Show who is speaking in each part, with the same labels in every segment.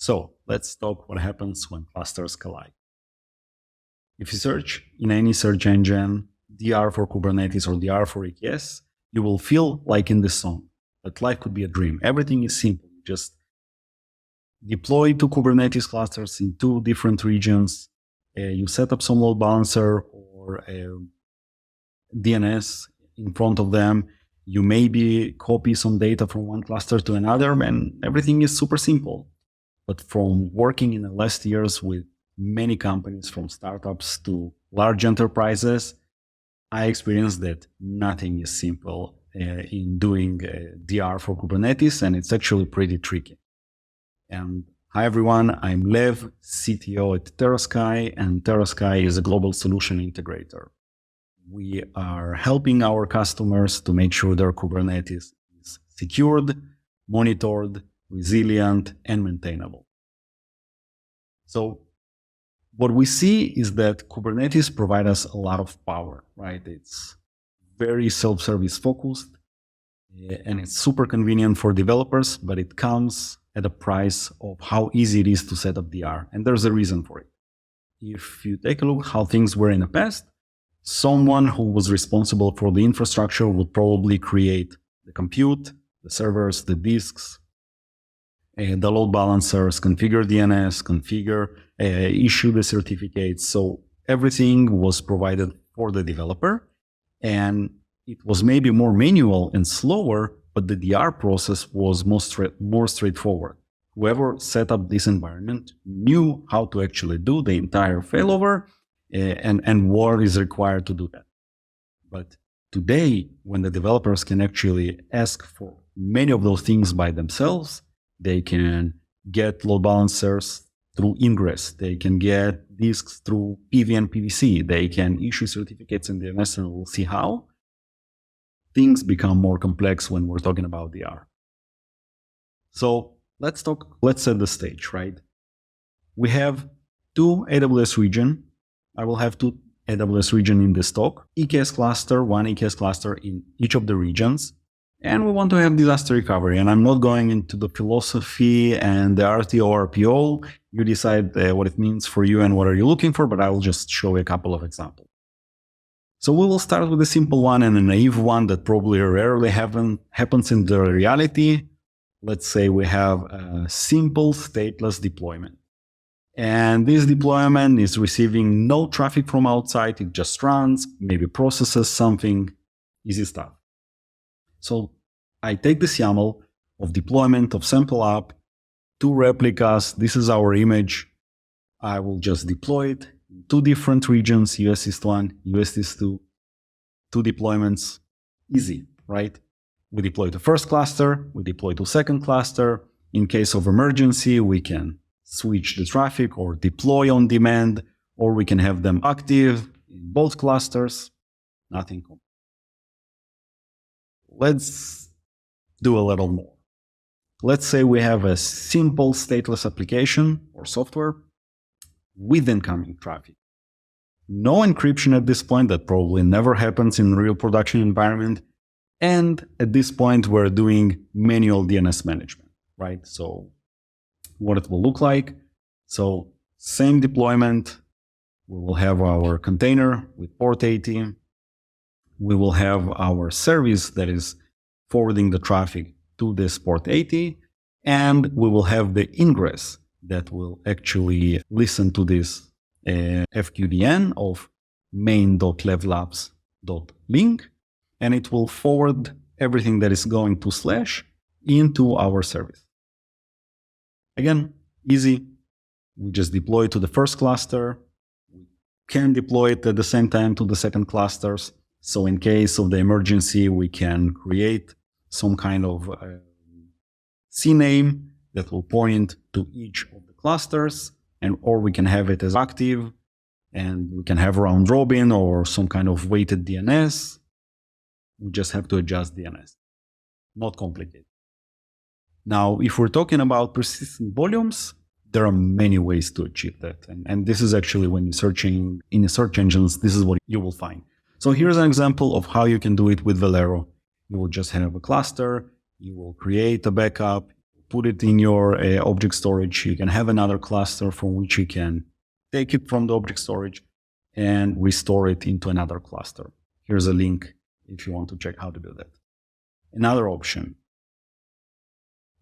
Speaker 1: So let's talk what happens when clusters collide. If you search in any search engine, DR for Kubernetes or DR for AKS, you will feel like in this song, that life could be a dream. Everything is simple. Just deploy 2 Kubernetes clusters in 2 different regions. You set up some load balancer or a DNS in front of them. You maybe copy some data from one cluster to another, and everything is super simple. But from working in the last years with many companies, from startups to large enterprises, I experienced that nothing is simple in doing DR for Kubernetes, and it's actually pretty tricky. And hi everyone, I'm Lev, CTO at TerraSky, and TerraSky is a global solution integrator. We are helping our customers to make sure their Kubernetes is secured, monitored, resilient, and maintainable. So what we see is that Kubernetes provides us a lot of power, right? It's very self-service focused, and it's super convenient for developers, but it comes at a price of how easy it is to set up DR. And there's a reason for it. If you take a look how things were in the past, someone who was responsible for the infrastructure would probably create the compute, the servers, the disks, the load balancers, configure DNS, issue the certificates. So everything was provided for the developer, and it was maybe more manual and slower, but the DR process was more straightforward. Whoever set up this environment knew how to actually do the entire failover and what is required to do that. But today, when the developers can actually ask for many of those things by themselves, they can get load balancers through Ingress. They can get disks through PV and PVC. They can issue certificates in DNS, and we'll see how. Things become more complex when we're talking about DR. So let's set the stage, right? We have 2 AWS regions. I will have 2 AWS regions in this talk. EKS cluster, 1 EKS cluster in each of the regions. And we want to have disaster recovery. And I'm not going into the philosophy and the RTO, RPO. You decide what it means for you and what are you looking for, but I will just show you a couple of examples. So we will start with a simple one and a naive one that probably rarely happens in the reality. Let's say we have a simple stateless deployment. And this deployment is receiving no traffic from outside. It just runs, maybe processes something, easy stuff. So I take this YAML of deployment of sample app, 2 replicas. This is our image. I will just deploy it in 2 different regions, US East 1, US East 2, 2 deployments. Easy, right? We deploy to first cluster, we deploy to second cluster. In case of emergency, we can switch the traffic or deploy on demand, or we can have them active in both clusters. Nothing complex. Let's do a little more. Let's say we have a simple stateless application or software with incoming traffic. No encryption at this point. That probably never happens in real production environment. And at this point, we're doing manual DNS management, right? So what it will look like. So same deployment. We will have our container with port 80. We will have our service that is forwarding the traffic to this port 80. And we will have the ingress that will actually listen to this FQDN of main.levlabs.link. And it will forward everything that is going to / into our service. Again, easy. We just deploy to the first cluster. We can deploy it at the same time to the second clusters. So in case of the emergency, we can create some kind of CNAME that will point to each of the clusters, or we can have it as active, and we can have round robin or some kind of weighted DNS. We just have to adjust DNS. Not complicated. Now, if we're talking about persistent volumes, there are many ways to achieve that. And this is actually when you're searching in the search engines, this is what you will find. So here's an example of how you can do it with Velero. You will just have a cluster, you will create a backup, put it in your object storage. You can have another cluster from which you can take it from the object storage and restore it into another cluster. Here's a link if you want to check how to do that. Another option,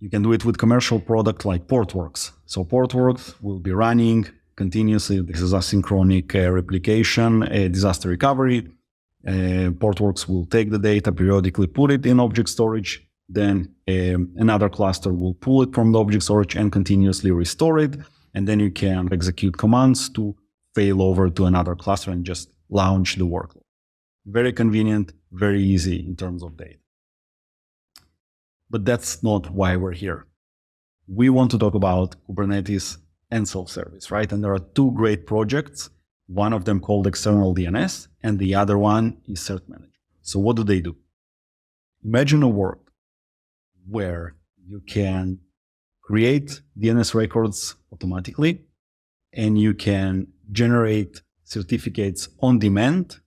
Speaker 1: you can do it with commercial product like Portworx. So Portworx will be running continuously. This is asynchronic replication, disaster recovery. Portworx will take the data, periodically put it in object storage. Then another cluster will pull it from the object storage and continuously restore it. And then you can execute commands to fail over to another cluster and just launch the workload. Very convenient, very easy in terms of data. But that's not why we're here. We want to talk about Kubernetes and self-service, right? And there are two great projects, one of them called external DNS, and the other one is Cert Manager. So what do? Imagine a world where you can create DNS records automatically, and you can generate certificates on demand.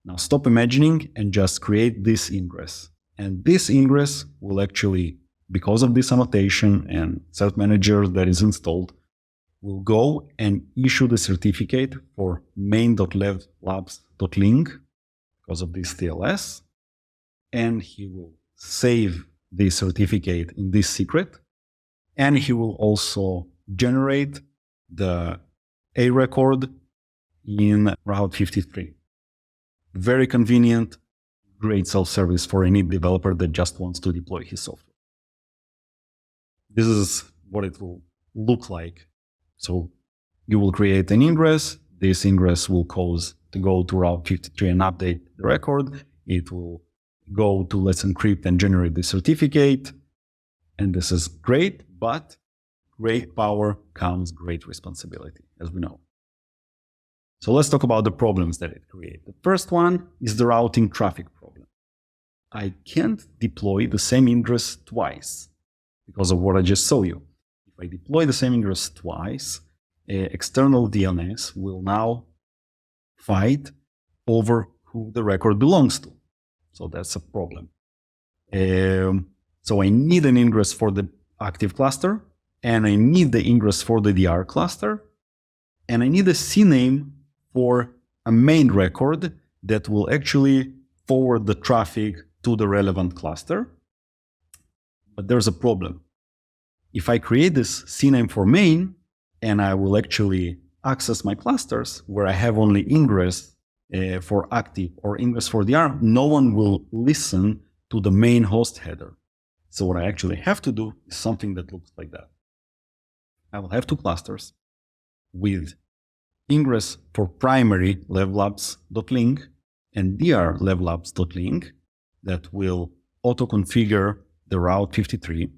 Speaker 1: Now stop imagining and just create this ingress. And this ingress will actually, because of this annotation and Cert Manager that is installed, will go and issue the certificate for main.levlabs.link because of this TLS. And he will save the certificate in this secret. And he will also generate the A record in Route 53. Very convenient, great self-service for any developer that just wants to deploy his software. This is what it will look like. So you will create an ingress. This ingress will cause to go to Route 53 and update the record. It will go to Let's Encrypt and generate the certificate. And this is great, but great power comes great responsibility, as we know. So let's talk about the problems that it creates. The first one is the routing traffic problem. I can't deploy the same ingress twice because of what I just showed you. If I deploy the same ingress twice, external DNS will now fight over who the record belongs to. So that's a problem. So I need an ingress for the active cluster, and I need the ingress for the DR cluster, and I need a CNAME for a main record that will actually forward the traffic to the relevant cluster. But there's a problem. If I create this CNAME for main, and I will actually access my clusters where I have only ingress for active or ingress for DR, no one will listen to the main host header. So what I actually have to do is something that looks like that. I will have two clusters with ingress for primary levlabs.link and DR levlabs.link that will auto-configure the Route 53.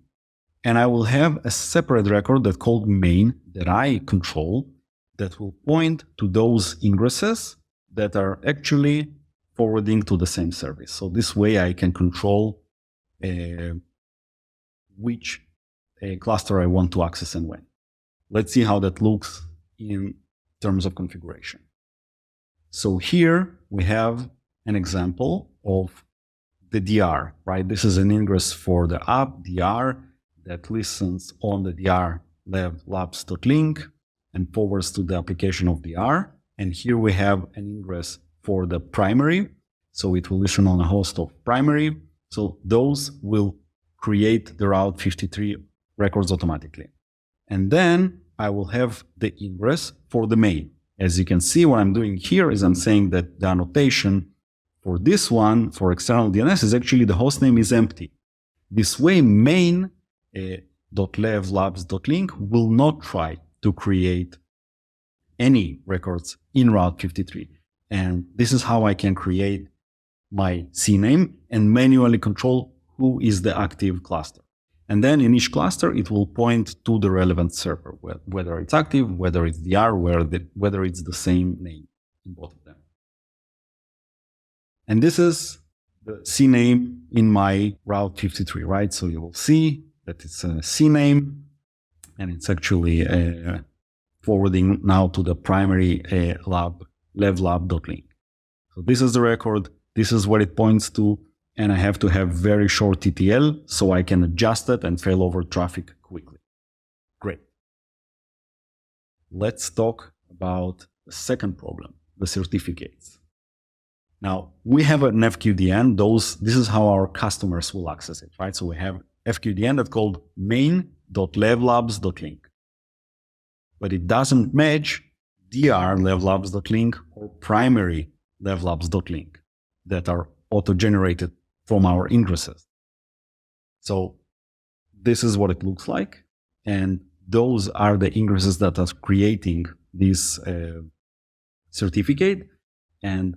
Speaker 1: And I will have a separate record that's called main that I control that will point to those ingresses that are actually forwarding to the same service. So this way I can control which cluster I want to access and when. Let's see how that looks in terms of configuration. So here we have an example of the DR, right? This is an ingress for the app DR that listens on the DR levlabs.link and forwards to the application of DR. And here we have an ingress for the primary. So it will listen on a host of primary. So those will create the Route 53 records automatically. And then I will have the ingress for the main. As you can see, what I'm doing here is I'm saying that the annotation for this one, for external DNS, is actually the host name is empty. This way, main.levlabs.link will not try to create any records in Route 53. And this is how I can create my CNAME and manually control who is the active cluster. And then in each cluster, it will point to the relevant server, whether it's active, whether it's DR, whether it's the same name in both of them. And this is the CNAME in my Route 53, right? So you will see that it's a CNAME, and it's actually forwarding now to the primary levlab.link. So this is the record. This is what it points to. and I have to have very short TTL so I can adjust it and failover traffic quickly. Great. Let's talk about the second problem, the certificates. Now, we have an FQDN. This is how our customers will access it, right? So we have FQDN that's called main.levlabs.link. But it doesn't match dr.levlabs.link or primary levlabs.link that are auto-generated from our ingresses. So this is what it looks like. And those are the ingresses that are creating this certificate. And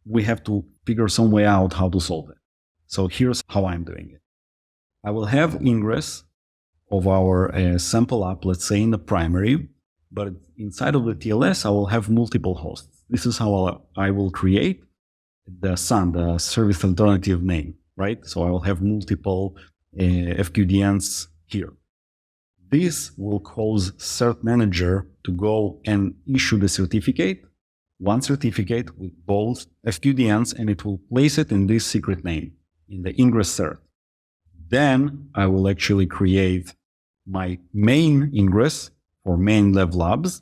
Speaker 1: we have to figure some way out how to solve it. So here's how I'm doing it. I will have ingress of our sample app, let's say in the primary, but inside of the TLS, I will have multiple hosts. This is how I will create the SAN, the service alternative name, right? So I will have multiple FQDNs here. This will cause Cert Manager to go and issue the certificate, one certificate with both FQDNs, and it will place it in this secret name, in the ingress cert. Then I will actually create my main ingress for main Lev Labs,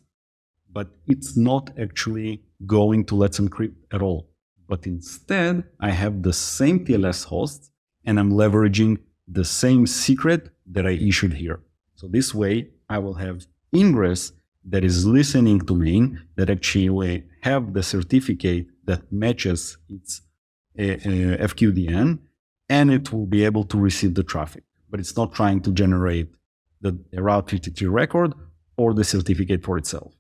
Speaker 1: but it's not actually going to Let's Encrypt at all. But instead, I have the same TLS host, and I'm leveraging the same secret that I issued here. So this way, I will have ingress that is listening to main, that actually will have the certificate that matches its FQDN, and it will be able to receive the traffic. But it's not trying to generate the Route 53 record or the certificate for itself.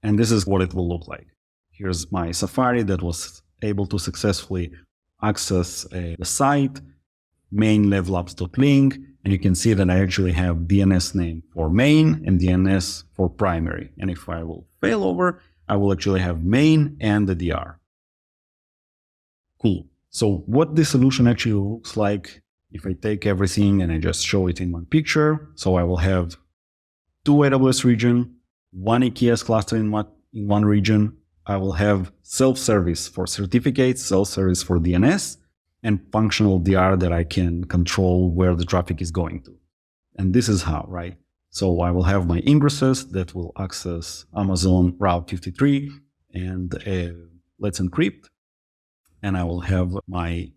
Speaker 1: And this is what it will look like. Here's my Safari that was able to successfully access the site, main levlabs.link, and you can see that I actually have DNS name for main and DNS for primary. And if I will fail over, I will actually have main and the DR. Cool. So what this solution actually looks like, if I take everything and I just show it in one picture, so I will have 2 AWS region, 1 EKS cluster in one region. I will have self-service for certificates, self-service for DNS, and functional DR that I can control where the traffic is going to. And this is how, right? So I will have my ingresses that will access Amazon Route 53 and Let's Encrypt. And I will have my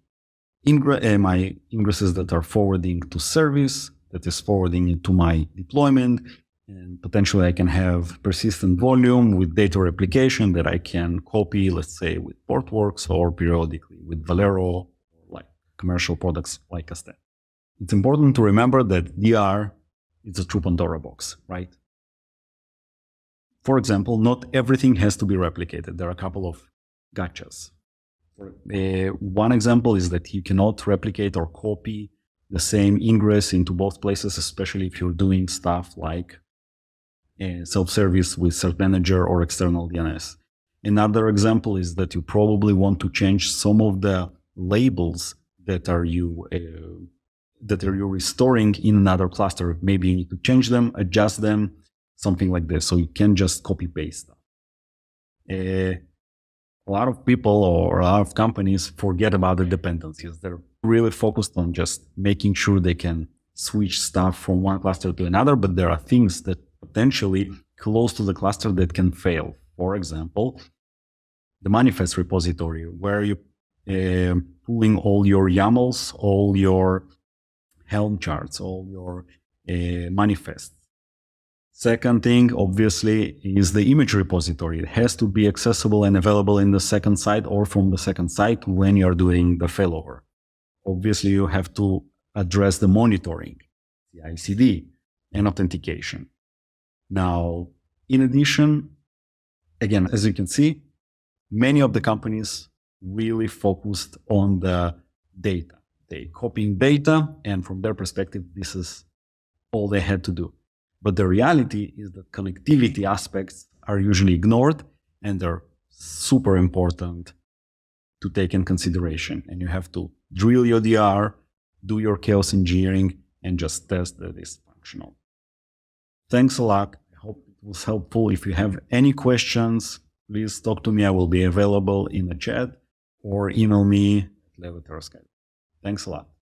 Speaker 1: ingresses that are forwarding to service, that is forwarding into my deployment. And potentially I can have persistent volume with data replication that I can copy, let's say with Portworx or periodically with Valero, like commercial products like Astet. It's important to remember that DR is a true Pandora box, right? For example, not everything has to be replicated. There are a couple of gotchas. One example is that you cannot replicate or copy the same ingress into both places, especially if you're doing stuff like self-service with Cert Manager or external DNS. Another example is that you probably want to change some of the labels that are you restoring in another cluster. Maybe you need to change them, adjust them, something like this. So you can't just copy paste stuff. A lot of people or a lot of companies forget about the dependencies. They're really focused on just making sure they can switch stuff from one cluster to another, but there are things that potentially close to the cluster that can fail. For example, the manifest repository, where you're pulling all your YAMLs, all your Helm charts, all your manifests. Second thing, obviously, is the image repository. It has to be accessible and available in the second site or from the second site when you're doing the failover. Obviously, you have to address the monitoring, the ICD, and authentication. Now, in addition, again, as you can see, many of the companies really focused on the data. They copying data, and from their perspective, this is all they had to do. But the reality is that connectivity aspects are usually ignored, and they're super important to take in consideration. And you have to drill your DR, do your chaos engineering, and just test that it's functional. Thanks a lot. I hope it was helpful. If you have any questions, please talk to me. I will be available in the chat or email me play with our schedule. Thanks a lot.